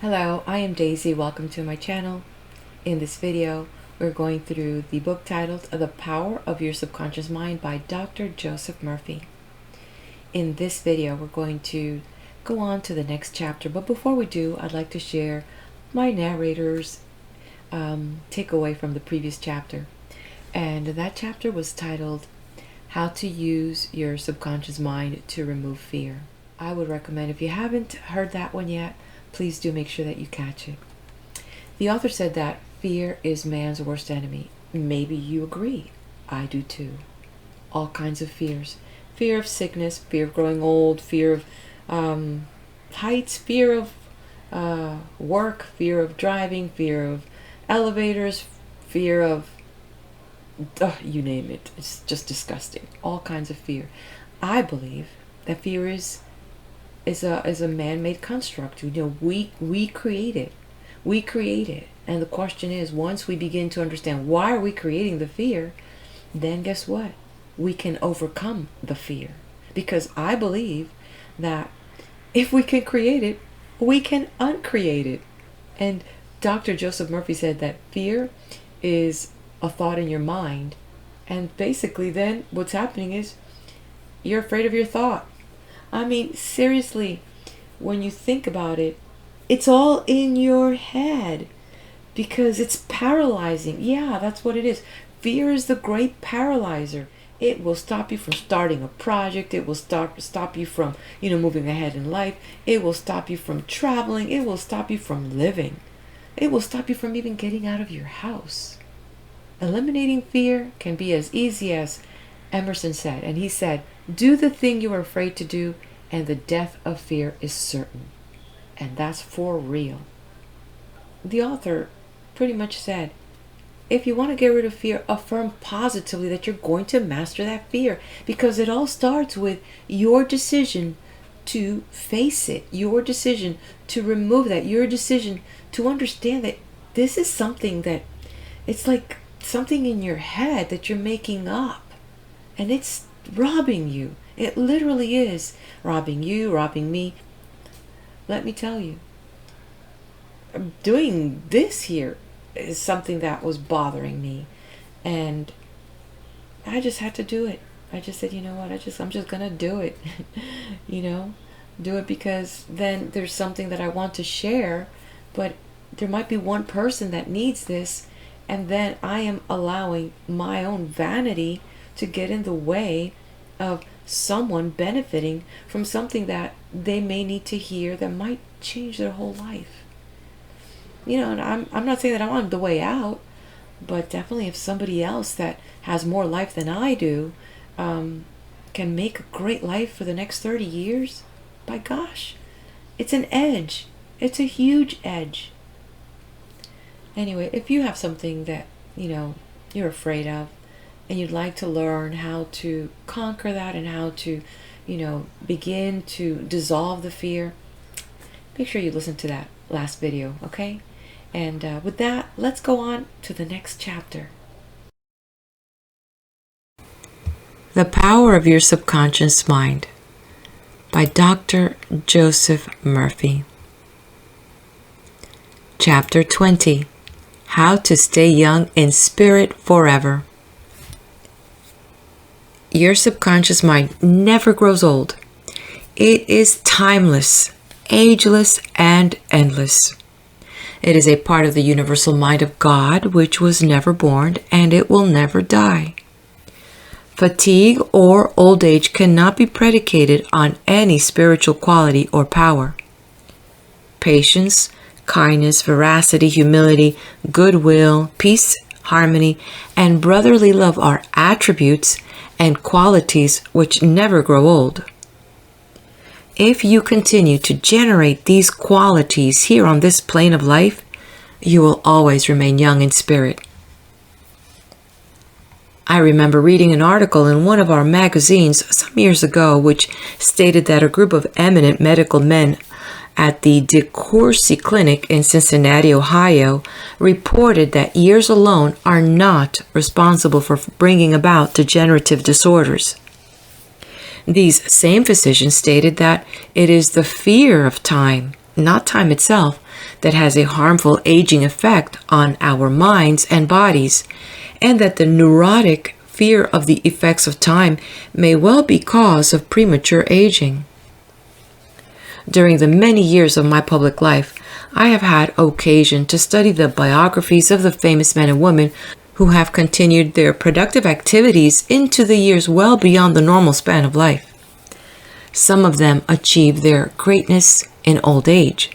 Hello, I am Daisy. Welcome to my channel. In this video, we're going through the book titled The Power of Your Subconscious Mind by Dr. Joseph Murphy. In this video, we're going to go on to the next chapter. But before we do, I'd like to share my narrator's takeaway from the previous chapter. And that chapter was titled How to Use Your Subconscious Mind to Remove Fear. I would recommend, if you haven't heard that one yet, please do make sure that you catch it. The author said that fear is man's worst enemy. Maybe you agree. I do too. All kinds of fears. Fear of sickness, fear of growing old, fear of heights, fear of work, fear of driving, fear of elevators, fear of you name it. It's just disgusting. All kinds of fear. I believe that fear is a man-made construct. We create it. We create it. And the question is, once we begin to understand why are we creating the fear, then guess what? We can overcome the fear. Because I believe that if we can create it, we can uncreate it. And Dr. Joseph Murphy said that fear is a thought in your mind. And basically then what's happening is you're afraid of your thought. I mean, seriously, when you think about it, it's all in your head because it's paralyzing. Yeah, that's what it is. Fear is the great paralyzer. It will stop you from starting a project. It will stop you from, moving ahead in life. It will stop you from traveling. It will stop you from living. It will stop you from even getting out of your house. Eliminating fear can be as easy as Emerson said, and he said, do the thing you are afraid to do, and the death of fear is certain. And that's for real. The author pretty much said, if you want to get rid of fear, affirm positively that you're going to master that fear, because it all starts with your decision to face it, your decision to remove that, your decision to understand that this is something that it's like something in your head that you're making up. And it's robbing you. It literally is robbing you, robbing me. Let me tell you, doing this here is something that was bothering me. And I just had to do it. I just said, you know what, I'm just going to do it. Do it because then there's something that I want to share, but there might be one person that needs this. And then I am allowing my own vanity to get in the way of someone benefiting from something that they may need to hear that might change their whole life. And I'm not saying that I'm on the way out, but definitely if somebody else that has more life than I do can make a great life for the next 30 years, by gosh, it's an edge. It's a huge edge. Anyway, if you have something that, you're afraid of, and you'd like to learn how to conquer that and how to, begin to dissolve the fear, make sure you listen to that last video, okay? And with that, let's go on to the next chapter. The Power of Your Subconscious Mind by Dr. Joseph Murphy. Chapter 20. How to Stay Young in Spirit Forever. Your subconscious mind never grows old. It is timeless, ageless, and endless. It is a part of the universal mind of God, which was never born, and it will never die. Fatigue or old age cannot be predicated on any spiritual quality or power. Patience, kindness, veracity, humility, goodwill, peace, harmony, and brotherly love are attributes and qualities which never grow old. If you continue to generate these qualities here on this plane of life, you will always remain young in spirit. I remember reading an article in one of our magazines some years ago which stated that a group of eminent medical men at the DeCourcy Clinic in Cincinnati, Ohio, reported that years alone are not responsible for bringing about degenerative disorders. These same physicians stated that it is the fear of time not time itself, that has a harmful aging effect on our minds and bodies, and that the neurotic fear of the effects of time may well be cause of premature aging. During the many years of my public life, I have had occasion to study the biographies of the famous men and women who have continued their productive activities into the years well beyond the normal span of life. Some of them achieve their greatness in old age.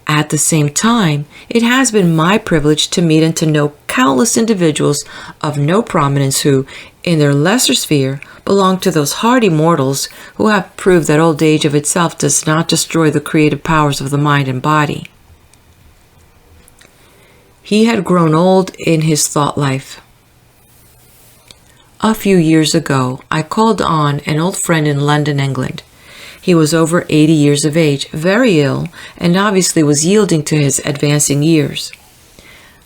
At the same time, it has been my privilege to meet and to know countless individuals of no prominence who, in their lesser sphere, belong to those hardy mortals who have proved that old age of itself does not destroy the creative powers of the mind and body. He had grown old in his thought life. A few years ago, I called on an old friend in London, England. He was over 80 years of age, very ill, and obviously was yielding to his advancing years.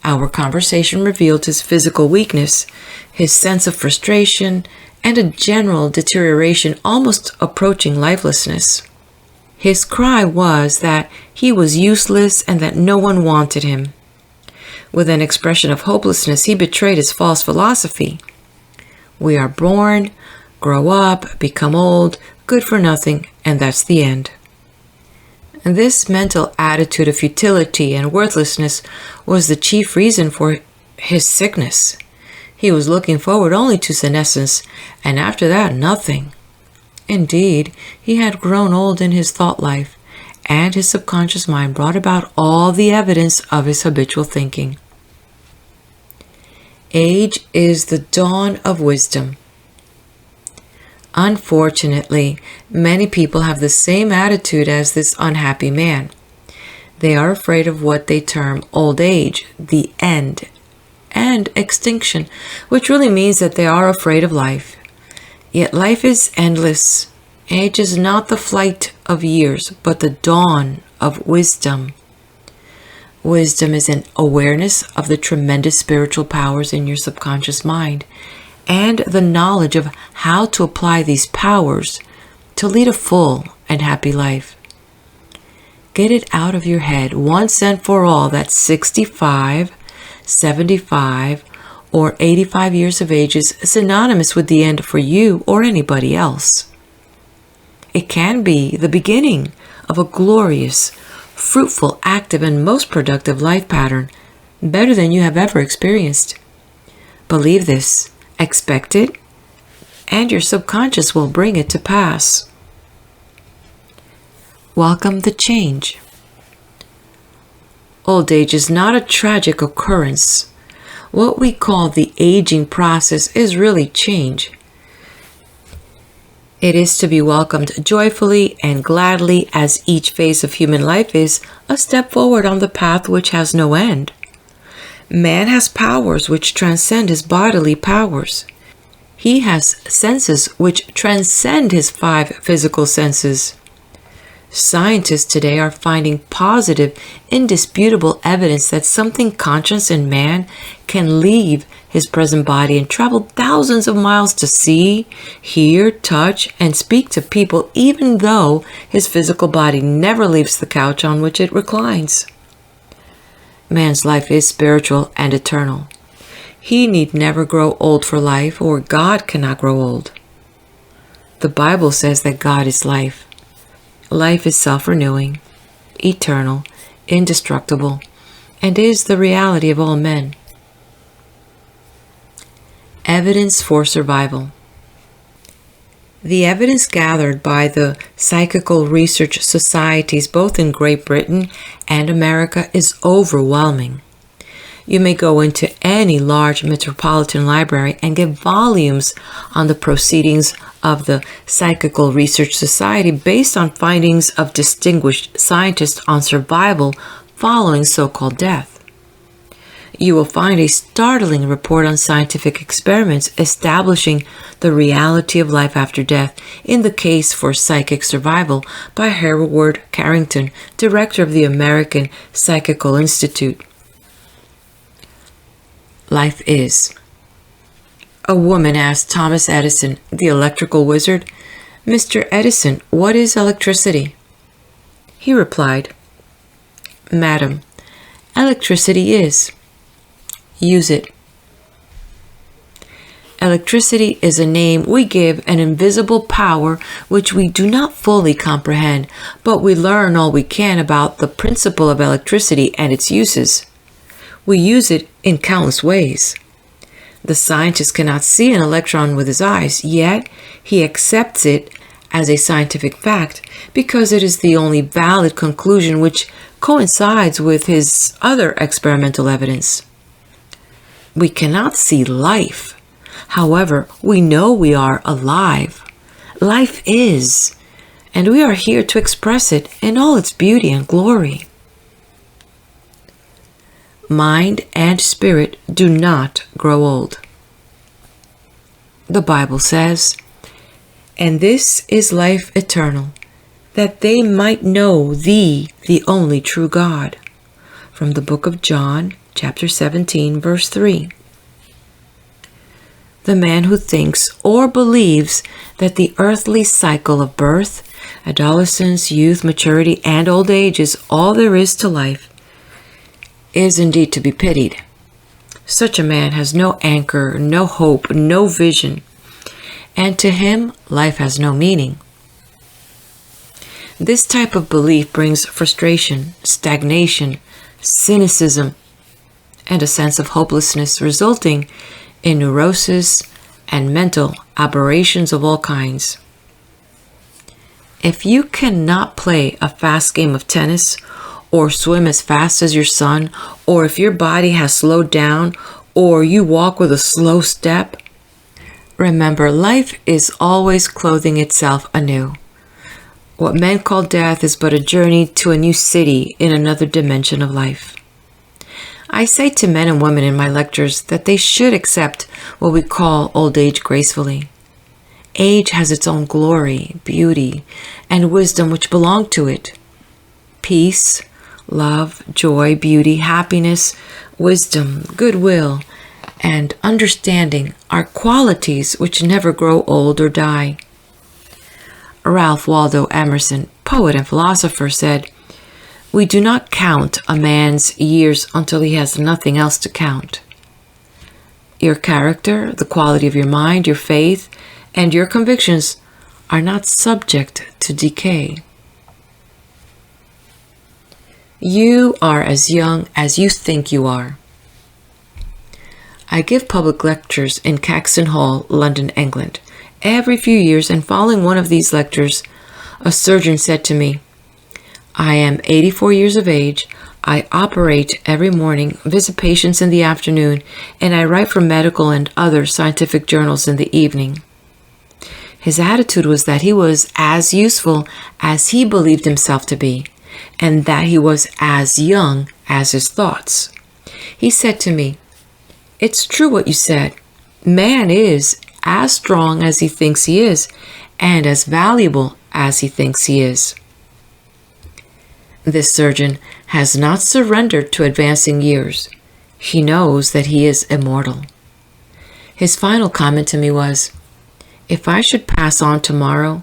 Our conversation revealed his physical weakness, his sense of frustration, and a general deterioration almost approaching lifelessness. His cry was that he was useless and that no one wanted him. With an expression of hopelessness, he betrayed his false philosophy. We are born, grow up, become old, good for nothing, and that's the end. And this mental attitude of futility and worthlessness was the chief reason for his sickness. He was looking forward only to senescence, and after that, nothing. Indeed, he had grown old in his thought life, and his subconscious mind brought about all the evidence of his habitual thinking. Age is the dawn of wisdom. Unfortunately, many people have the same attitude as this unhappy man. They are afraid of what they term old age, the end, and extinction, which really means that they are afraid of life. Yet life is endless. Age is not the flight of years, but the dawn of wisdom. Wisdom is an awareness of the tremendous spiritual powers in your subconscious mind, and the knowledge of how to apply these powers to lead a full and happy life. Get it out of your head once and for all that 65, 75, or 85 years of age is synonymous with the end for you or anybody else. It can be the beginning of a glorious, fruitful, active, and most productive life pattern, better than you have ever experienced. Believe this. Expect it, and your subconscious will bring it to pass. Welcome the change. Old age is not a tragic occurrence. What we call the aging process is really change. It is to be welcomed joyfully and gladly, as each phase of human life is a step forward on the path which has no end. Man has powers which transcend his bodily powers. He has senses which transcend his 5 physical senses. Scientists today are finding positive, indisputable evidence that something conscious in man can leave his present body and travel thousands of miles to see, hear, touch, and speak to people, even though his physical body never leaves the couch on which it reclines. Man's life is spiritual and eternal. He need never grow old for life, or God cannot grow old. The Bible says that God is life. Life is self-renewing, eternal, indestructible, and is the reality of all men. Evidence for survival. The evidence gathered by the psychical research societies both in Great Britain and America is overwhelming. You may go into any large metropolitan library and get volumes on the proceedings of the Psychical Research Society based on findings of distinguished scientists on survival following so-called death. You will find a startling report on scientific experiments establishing the reality of life after death in the Case for Psychic Survival by Hereward Carrington, director of the American Psychical Institute. Life is. A woman asked Thomas Edison, the electrical wizard, "Mr. Edison, what is electricity?" He replied, "Madam, electricity is. Use it." Electricity is a name we give an invisible power which we do not fully comprehend, but we learn all we can about the principle of electricity and its uses. We use it in countless ways. The scientist cannot see an electron with his eyes, yet he accepts it as a scientific fact because it is the only valid conclusion which coincides with his other experimental evidence. We cannot see life. However, we know we are alive. Life is, and we are here to express it in all its beauty and glory. Mind and spirit do not grow old. The Bible says, "And this is life eternal, that they might know thee, the only true God." From the book of John, chapter 17, verse 3. The man who thinks or believes that the earthly cycle of birth, adolescence, youth, maturity, and old age is all there is to life is indeed to be pitied. Such a man has no anchor, no hope, no vision, and to him life has no meaning. This type of belief brings frustration, stagnation, cynicism, and a sense of hopelessness, resulting in neurosis and mental aberrations of all kinds. If you cannot play a fast game of tennis or swim as fast as your son, or if your body has slowed down or you walk with a slow step, remember life is always clothing itself anew. What men call death is but a journey to a new city in another dimension of life. I say to men and women in my lectures that they should accept what we call old age gracefully. Age has its own glory, beauty, and wisdom which belong to it. Peace, love, joy, beauty, happiness, wisdom, goodwill, and understanding are qualities which never grow old or die. Ralph Waldo Emerson, poet and philosopher, said, "We do not count a man's years until he has nothing else to count." Your character, the quality of your mind, your faith, and your convictions are not subject to decay. You are as young as you think you are. I give public lectures in Caxton Hall, London, England. Every few years, and following one of these lectures, a surgeon said to me, "I am 84 years of age. I operate every morning, visit patients in the afternoon, and I write for medical and other scientific journals in the evening." His attitude was that he was as useful as he believed himself to be, and that he was as young as his thoughts. He said to me, "It's true what you said. Man is as strong as he thinks he is, and as valuable as he thinks he is." This surgeon has not surrendered to advancing years. He knows that he is immortal. His final comment to me was, "If I should pass on tomorrow,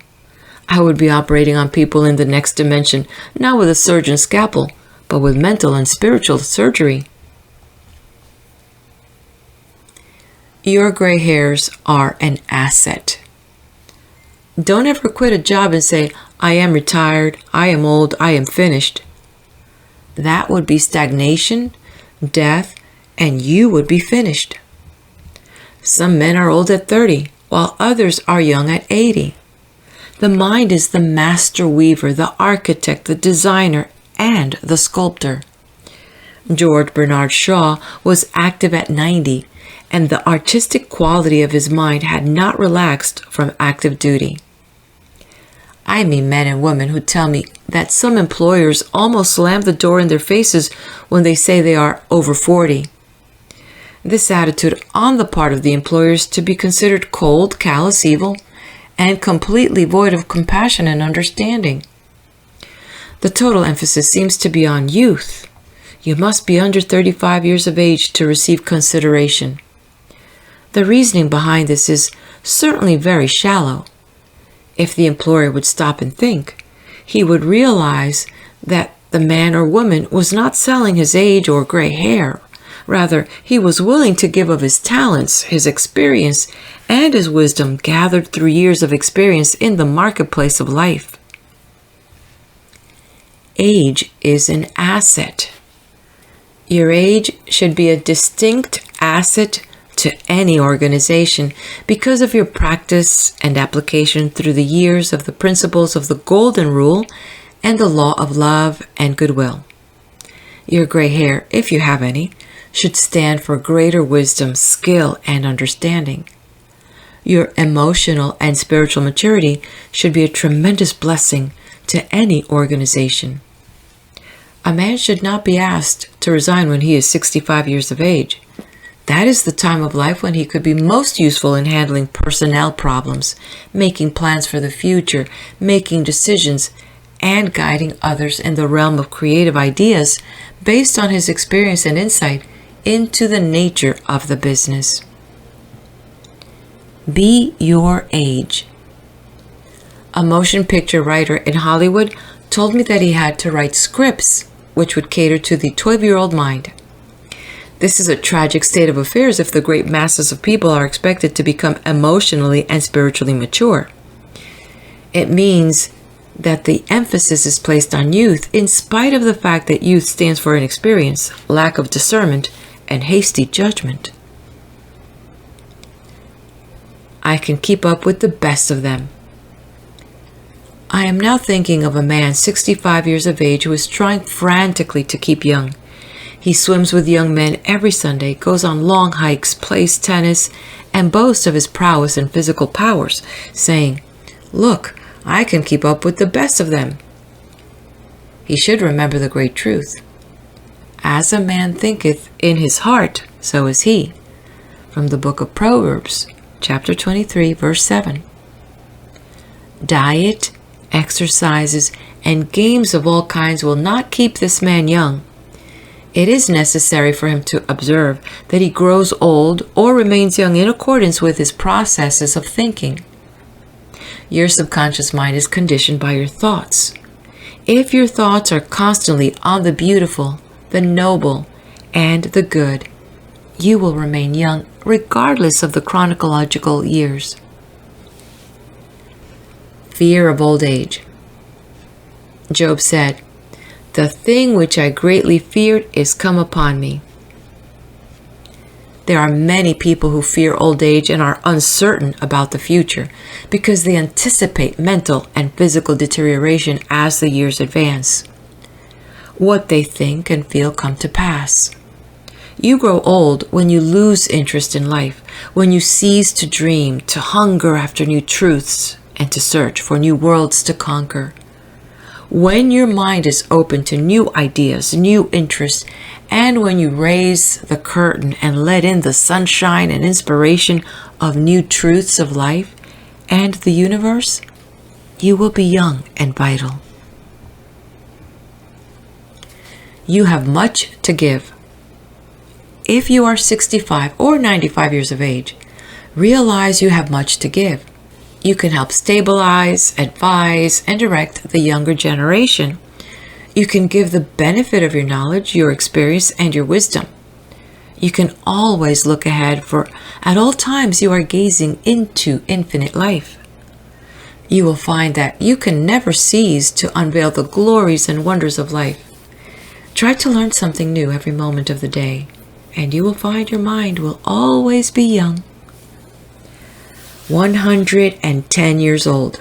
I would be operating on people in the next dimension, not with a surgeon's scalpel, but with mental and spiritual surgery." Your gray hairs are an asset. Don't ever quit a job and say, "I am retired, I am old, I am finished." That would be stagnation, death, and you would be finished. Some men are old at 30, while others are young at 80. The mind is the master weaver, the architect, the designer, and the sculptor. George Bernard Shaw was active at 90, and the artistic quality of his mind had not relaxed from active duty. I meet men and women who tell me that some employers almost slam the door in their faces when they say they are over 40. This attitude on the part of the employers to be considered cold, callous, evil, and completely void of compassion and understanding. The total emphasis seems to be on youth. You must be under 35 years of age to receive consideration. The reasoning behind this is certainly very shallow. If the employer would stop and think, he would realize that the man or woman was not selling his age or gray hair. Rather, he was willing to give of his talents, his experience, and his wisdom gathered through years of experience in the marketplace of life. Age is an asset. Your age should be a distinct asset to any organization because of your practice and application through the years of the principles of the Golden Rule and the law of love and goodwill. Your gray hair, if you have any, should stand for greater wisdom, skill, and understanding. Your emotional and spiritual maturity should be a tremendous blessing to any organization. A man should not be asked to resign when he is 65 years of age. That is the time of life when he could be most useful in handling personnel problems, making plans for the future, making decisions, and guiding others in the realm of creative ideas based on his experience and insight into the nature of the business. Be your age. A motion picture writer in Hollywood told me that he had to write scripts which would cater to the 12-year-old mind. This is a tragic state of affairs if the great masses of people are expected to become emotionally and spiritually mature. It means that the emphasis is placed on youth in spite of the fact that youth stands for inexperience, lack of discernment, and hasty judgment. I can keep up with the best of them. I am now thinking of a man 65 years of age who is trying frantically to keep young. He swims with young men every Sunday, goes on long hikes, plays tennis, and boasts of his prowess and physical powers, saying, "Look, I can keep up with the best of them." He should remember the great truth. As a man thinketh in his heart, so is he. From the book of Proverbs, chapter 23, verse 7. Diet, exercises, and games of all kinds will not keep this man young. It is necessary for him to observe that he grows old or remains young in accordance with his processes of thinking. Your subconscious mind is conditioned by your thoughts. If your thoughts are constantly on the beautiful, the noble, and the good, you will remain young regardless of the chronological years. Fear of old age. Job said, "The thing which I greatly feared is come upon me." There are many people who fear old age and are uncertain about the future because they anticipate mental and physical deterioration as the years advance. What they think and feel come to pass. You grow old when you lose interest in life, when you cease to dream, to hunger after new truths, and to search for new worlds to conquer. When your mind is open to new ideas, new interests, and when you raise the curtain and let in the sunshine and inspiration of new truths of life and the universe, you will be young and vital. You have much to give. If you are 65 or 95 years of age, realize you have much to give. You can help stabilize, advise, and direct the younger generation. You can give the benefit of your knowledge, your experience, and your wisdom. You can always look ahead, for at all times you are gazing into infinite life. You will find that you can never cease to unveil the glories and wonders of life. Try to learn something new every moment of the day, and you will find your mind will always be young. 110 years old.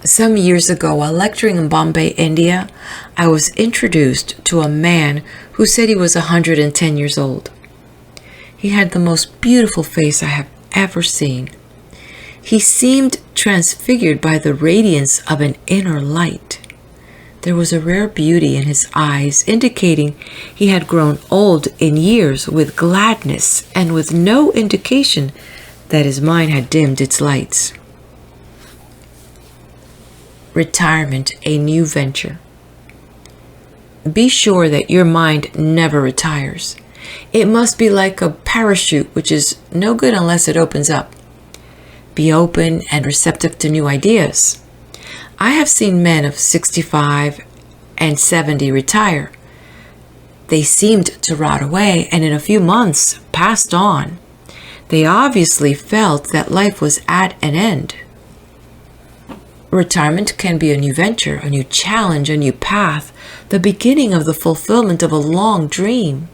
Some years ago, while lecturing in Bombay, India, I was introduced to a man who said he was 110 years old. He had the most beautiful face I have ever seen. He seemed transfigured by the radiance of an inner light. There was a rare beauty in his eyes, indicating he had grown old in years with gladness and with no indication that his mind had dimmed its lights. Retirement, a new venture. Be sure that your mind never retires. It must be like a parachute, which is no good unless it opens up. Be open and receptive to new ideas. I have seen men of 65 and 70 retire. They seemed to rot away and in a few months passed on. They obviously felt that life was at an end. Retirement can be a new venture, a new challenge, a new path, the beginning of the fulfillment of a long dream.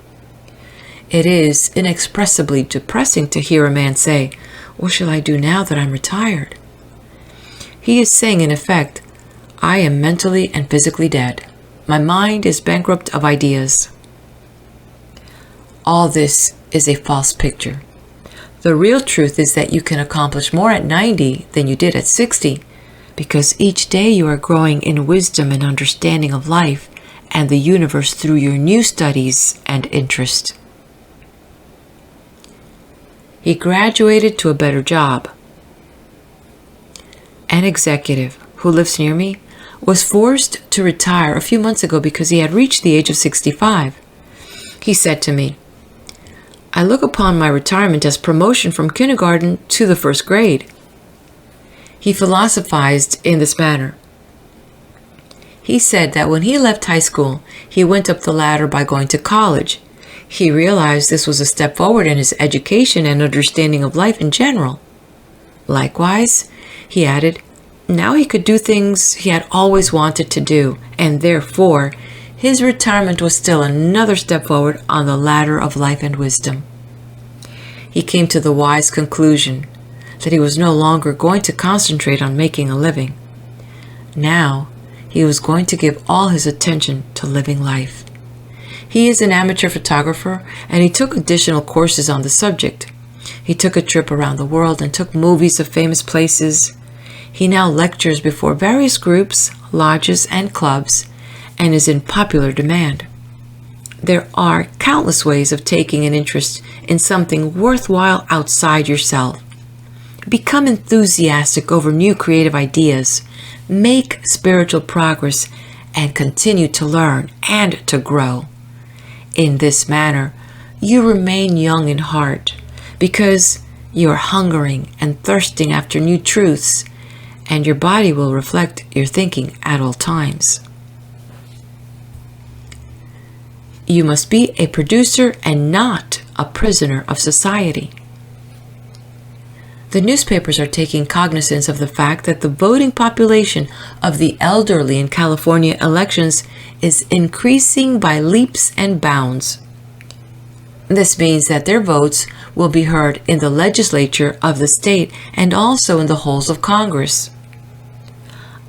It is inexpressibly depressing to hear a man say, "What shall I do now that I'm retired?" He is saying, in effect, "I am mentally and physically dead. My mind is bankrupt of ideas." All this is a false picture. The real truth is that you can accomplish more at 90 than you did at 60, because each day you are growing in wisdom and understanding of life and the universe through your new studies and interest. He graduated to a better job. An executive who lives near me was forced to retire a few months ago because he had reached the age of 65. He said to me, "I look upon my retirement as promotion from kindergarten to the first grade." He philosophized in this manner. He said that when he left high school, he went up the ladder by going to college. He realized this was a step forward in his education and understanding of life in general. Likewise, he added, now he could do things he had always wanted to do, and therefore, his retirement was still another step forward on the ladder of life and wisdom. He came to the wise conclusion that he was no longer going to concentrate on making a living. Now, he was going to give all his attention to living life. He is an amateur photographer, and he took additional courses on the subject. He took a trip around the world and took movies of famous places. He now lectures before various groups, lodges, and clubs, and is in popular demand. There are countless ways of taking an interest in something worthwhile outside yourself. Become enthusiastic over new creative ideas, make spiritual progress, and continue to learn and to grow. In this manner, you remain young in heart because you are hungering and thirsting after new truths, and your body will reflect your thinking at all times. You must be a producer and not a prisoner of society. The newspapers are taking cognizance of the fact that the voting population of the elderly in California elections is increasing by leaps and bounds. This means that their votes will be heard in the legislature of the state and also in the halls of Congress.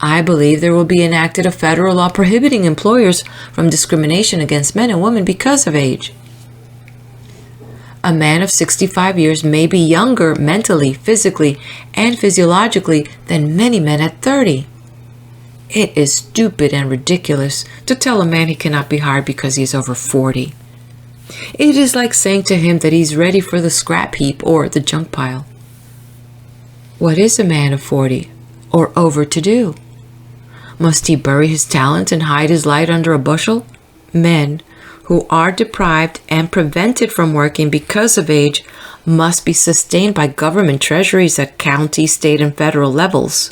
I believe there will be enacted a federal law prohibiting employers from discrimination against men and women because of age. A man of 65 years may be younger mentally, physically, and physiologically than many men at 30. It is stupid and ridiculous to tell a man he cannot be hired because he is over 40. It is like saying to him that he's ready for the scrap heap or the junk pile. What is a man of 40 or over to do? Must he bury his talent and hide his light under a bushel? Men who are deprived and prevented from working because of age must be sustained by government treasuries at county, state, and federal levels.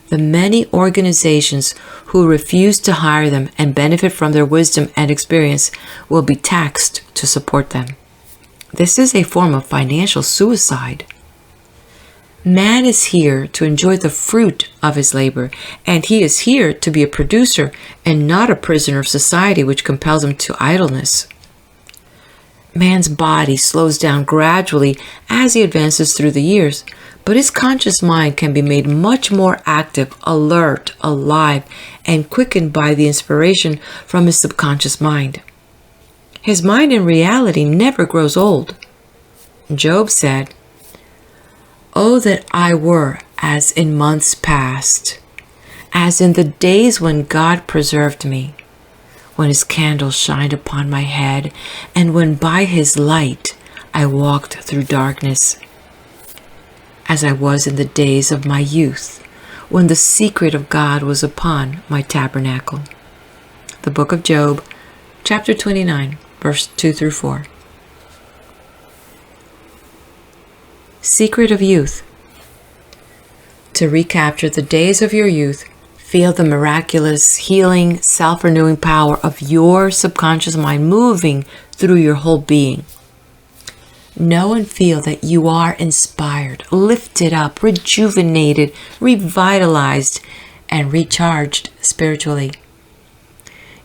The many organizations who refuse to hire them and benefit from their wisdom and experience will be taxed to support them. This is a form of financial suicide. Man is here to enjoy the fruit of his labor, and he is here to be a producer and not a prisoner of society which compels him to idleness. Man's body slows down gradually as he advances through the years, but his conscious mind can be made much more active, alert, alive, and quickened by the inspiration from his subconscious mind. His mind in reality never grows old. Job said, "Oh, that I were as in months past, as in the days when God preserved me, when his candle shined upon my head, and when by his light I walked through darkness, as I was in the days of my youth, when the secret of God was upon my tabernacle." The book of Job, chapter 29, verse 2 through 4. Secret of youth. To recapture the days of your youth, feel the miraculous, healing, self-renewing power of your subconscious mind moving through your whole being. Know and feel that you are inspired, lifted up, rejuvenated, revitalized, and recharged spiritually.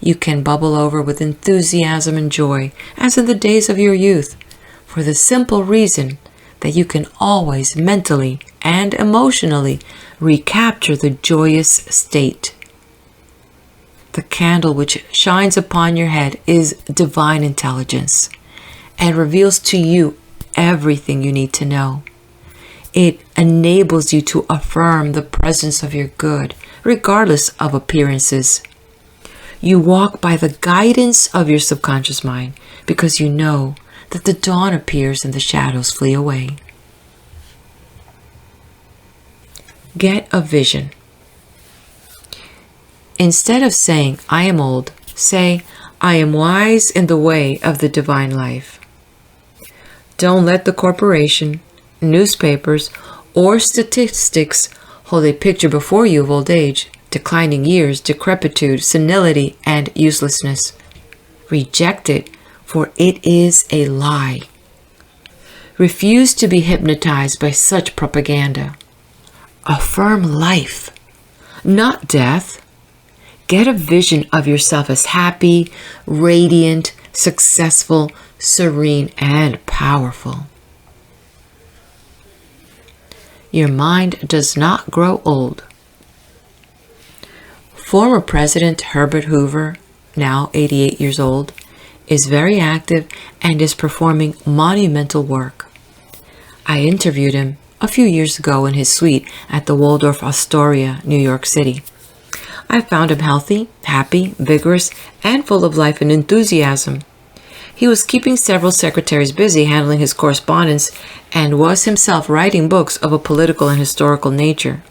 You can bubble over with enthusiasm and joy, as in the days of your youth, for the simple reason that you can always mentally and emotionally recapture the joyous state. The candle which shines upon your head is divine intelligence and reveals to you everything you need to know. It enables you to affirm the presence of your good, regardless of appearances. You walk by the guidance of your subconscious mind because you know that the dawn appears and the shadows flee away. Get a vision. Instead of saying, I am old, say, I am wise in the way of the divine life. Don't let the corporation, newspapers, or statistics hold a picture before you of old age, declining years, decrepitude, senility, and uselessness. Reject it, for it is a lie. Refuse to be hypnotized by such propaganda. Affirm life, not death. Get a vision of yourself as happy, radiant, successful, serene, and powerful. Your mind does not grow old. Former President Herbert Hoover, now 88 years old, is very active and is performing monumental work. I interviewed him a few years ago in his suite at the Waldorf Astoria, New York City. I found him healthy, happy, vigorous, and full of life and enthusiasm. He was keeping several secretaries busy handling his correspondence and was himself writing books of a political and historical nature.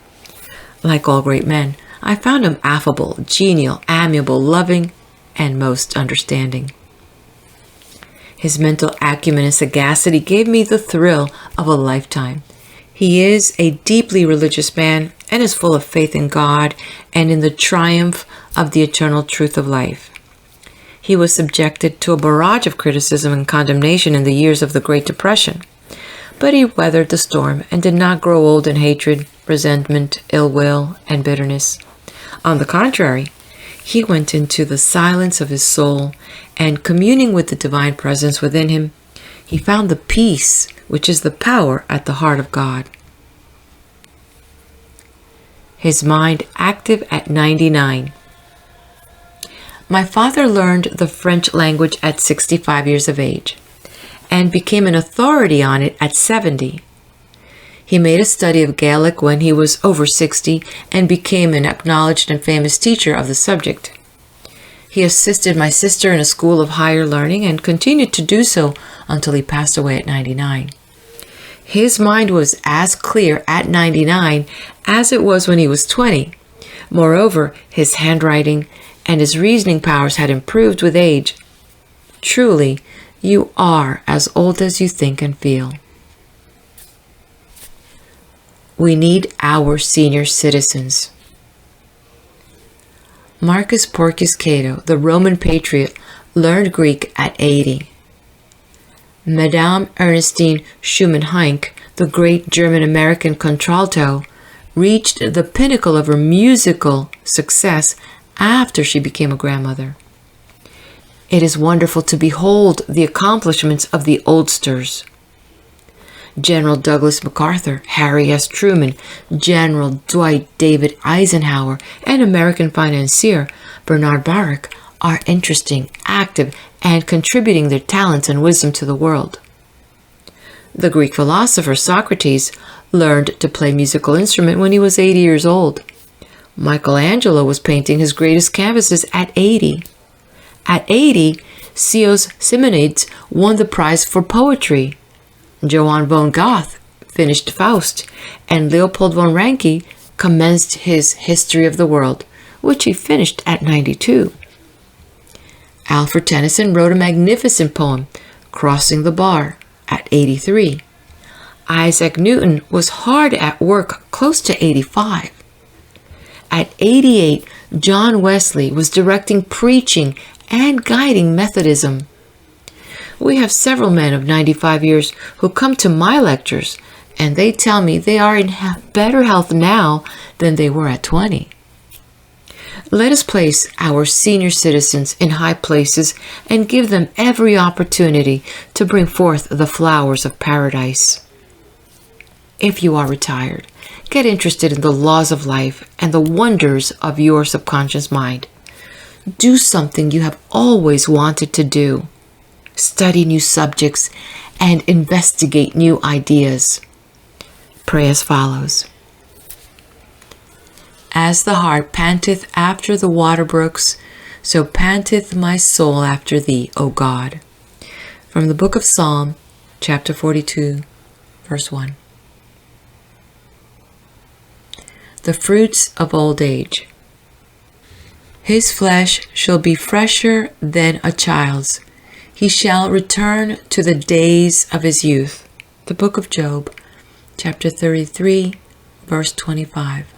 Like all great men, I found him affable, genial, amiable, loving, and most understanding. His mental acumen and sagacity gave me the thrill of a lifetime. He is a deeply religious man and is full of faith in God and in the triumph of the eternal truth of life. He was subjected to a barrage of criticism and condemnation in the years of the Great Depression, but he weathered the storm and did not grow old in hatred, resentment, ill will, and bitterness. On the contrary, he went into the silence of his soul, and communing with the divine presence within him, he found the peace which is the power at the heart of God. His mind active at 99. My father learned the French language at 65 years of age and became an authority on it at 70. He made a study of Gaelic when he was over 60 and became an acknowledged and famous teacher of the subject. He assisted my sister in a school of higher learning and continued to do so until he passed away at 99. His mind was as clear at 99 as it was when he was 20. Moreover, his handwriting and his reasoning powers had improved with age. Truly, you are as old as you think and feel. We need our senior citizens. Marcus Porcius Cato, the Roman patriot, learned Greek at 80. Madame Ernestine Schumann-Heink, the great German-American contralto, reached the pinnacle of her musical success after she became a grandmother. It is wonderful to behold the accomplishments of the oldsters. General Douglas MacArthur, Harry S. Truman, General Dwight David Eisenhower, and American financier Bernard Baruch are interesting, active, and contributing their talents and wisdom to the world. The Greek philosopher Socrates learned to play a musical instrument when he was 80 years old. Michelangelo was painting his greatest canvases at 80. At 80, Sios Simonides won the prize for poetry. Johann von Goethe finished Faust, and Leopold von Ranke commenced his History of the World, which he finished at 92. Alfred Tennyson wrote a magnificent poem, Crossing the Bar, at 83. Isaac Newton was hard at work close to 85. At 88, John Wesley was directing preaching and guiding Methodism. We have several men of 95 years who come to my lectures, and they tell me they are in better health now than they were at 20. Let us place our senior citizens in high places and give them every opportunity to bring forth the flowers of paradise. If you are retired, get interested in the laws of life and the wonders of your subconscious mind. Do something you have always wanted to do. Study new subjects and investigate new ideas. Pray as follows. As the hart panteth after the water brooks, so panteth my soul after thee, O God. From the book of Psalm, chapter 42, verse 1. The fruits of old age. His flesh shall be fresher than a child's. He shall return to the days of his youth. The book of Job, chapter 33, verse 25.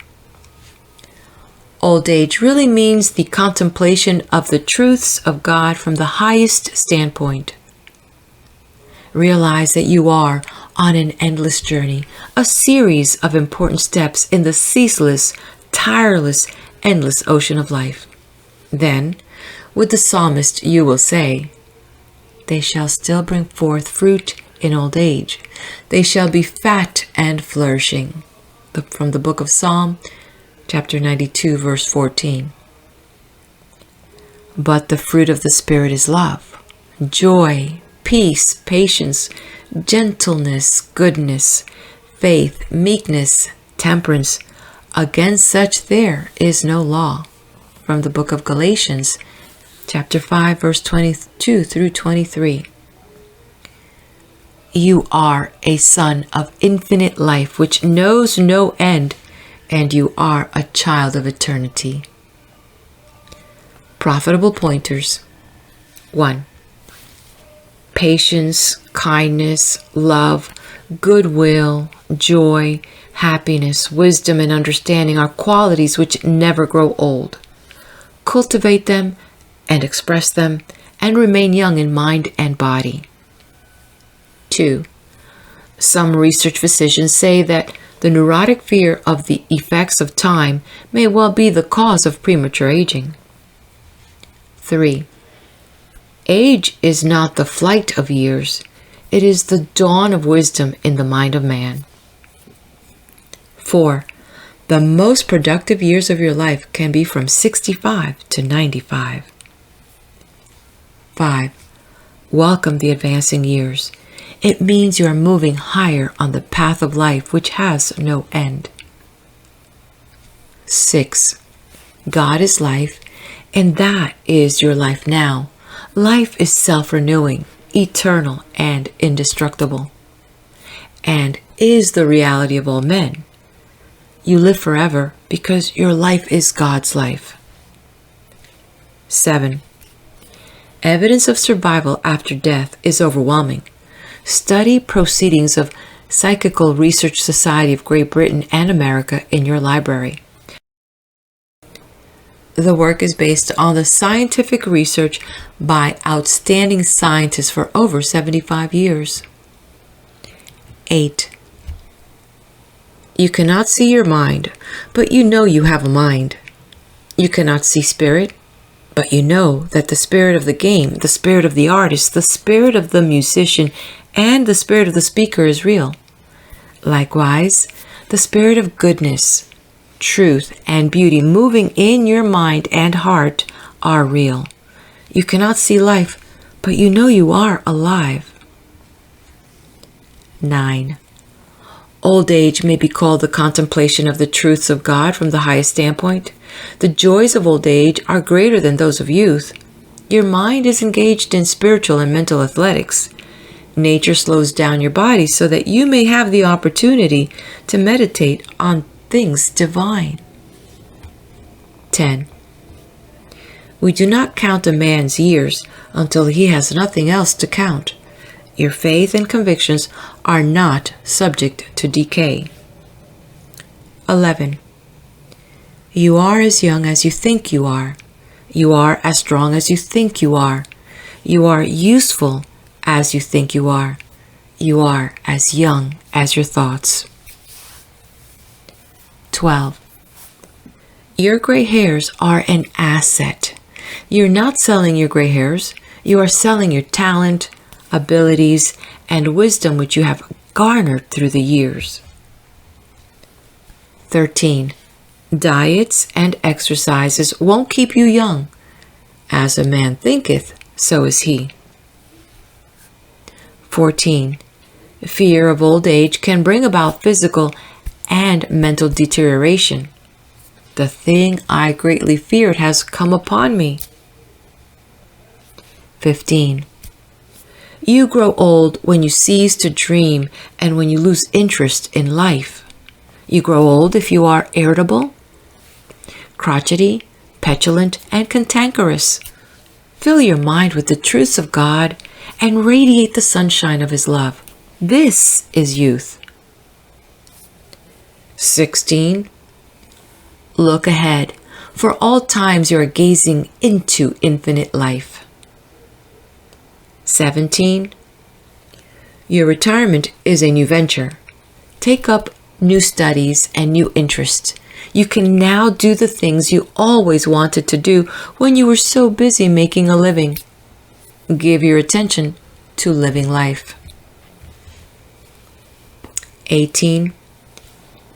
Old age really means the contemplation of the truths of God from the highest standpoint. Realize that you are on an endless journey, a series of important steps in the ceaseless, tireless, endless ocean of life. Then, with the psalmist, you will say, "They shall still bring forth fruit in old age. They shall be fat and flourishing." From the book of Psalm, chapter 92, verse 14. But the fruit of the Spirit is love, joy, peace, patience, gentleness, goodness, faith, meekness, temperance. Against such there is no law. From the book of Galatians, chapter 5, verse 22 through 23. You are a son of infinite life which knows no end, and you are a child of eternity. Profitable pointers. 1. Patience, kindness, love, goodwill, joy, happiness, wisdom, and understanding are qualities which never grow old. Cultivate them and express them and remain young in mind and body. 2. Some research physicians say that the neurotic fear of the effects of time may well be the cause of premature aging. 3. Age is not the flight of years. It is the dawn of wisdom in the mind of man. 4. The most productive years of your life can be from 65 to 95. 5. Welcome the advancing years. It means you are moving higher on the path of life which has no end. 6. God is life, and that is your life now. Life is self-renewing, eternal, and indestructible, and is the reality of all men. You live forever because your life is God's life. 7. Evidence of survival after death is overwhelming. Study proceedings of Psychical Research Society of Great Britain and America in your library. The work is based on the scientific research by outstanding scientists for over 75 years. 8. You cannot see your mind, but you know you have a mind. You cannot see spirit, but you know that the spirit of the game, the spirit of the artist, the spirit of the musician, and the spirit of the speaker is real. Likewise, the spirit of goodness, truth, and beauty moving in your mind and heart are real. You cannot see life, but you know you are alive. 9. Old age may be called the contemplation of the truths of God from the highest standpoint. The joys of old age are greater than those of youth. Your mind is engaged in spiritual and mental athletics. Nature slows down your body so that you may have the opportunity to meditate on things divine. 10. We do not count a man's years until he has nothing else to count. Your faith and convictions are not subject to decay. 11. You are as young as you think you are. You are as strong as you think you are. You are useful as you think you are. You are as young as your thoughts. 12. Your gray hairs are an asset. You're not selling your gray hairs. You are selling your talent, abilities, and wisdom which you have garnered through the years. 13. Diets and exercises won't keep you young. As a man thinketh, so is he. 14. Fear of old age can bring about physical and mental deterioration. The thing I greatly feared has come upon me. 15. You grow old when you cease to dream and when you lose interest in life. You grow old if you are irritable, crotchety, petulant, and cantankerous. Fill your mind with the truths of God and radiate the sunshine of His love. This is youth. 16. Look ahead. For all times you are gazing into infinite life. 17. Your retirement is a new venture. Take up new studies and new interests. You can now do the things you always wanted to do when you were so busy making a living. Give your attention to living life. 18.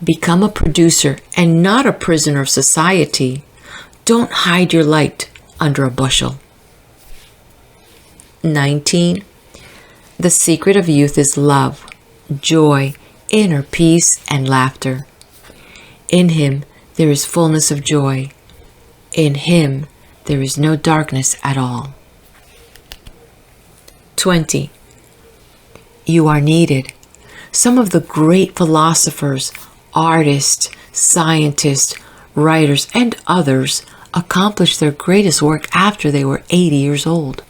Become a producer and not a prisoner of society. Don't hide your light under a bushel. 19. The secret of youth is love, joy, inner peace, and laughter. In Him there is fullness of joy. In Him there is no darkness at all. 20. You are needed. Some of the great philosophers, artists, scientists, writers, and others accomplished their greatest work after they were 80 years old.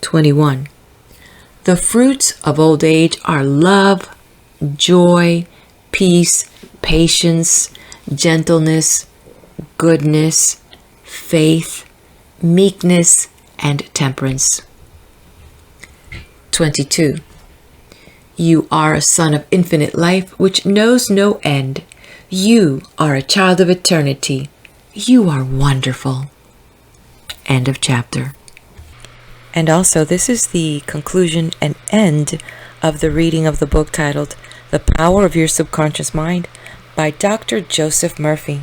21. The fruits of old age are love, joy, peace, patience, gentleness, goodness, faith, meekness, and temperance. 22. You are a son of infinite life which knows no end. You are a child of eternity. You are wonderful. End of chapter. And also, this is the conclusion and end of the reading of the book titled The Power of Your Subconscious Mind by Dr. Joseph Murphy.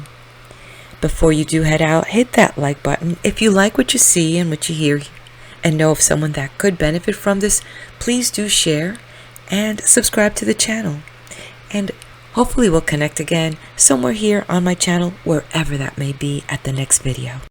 Before you do head out, hit that like button. If you like what you see and what you hear and know of someone that could benefit from this, please do share and subscribe to the channel. And hopefully we'll connect again somewhere here on my channel, wherever that may be, at the next video.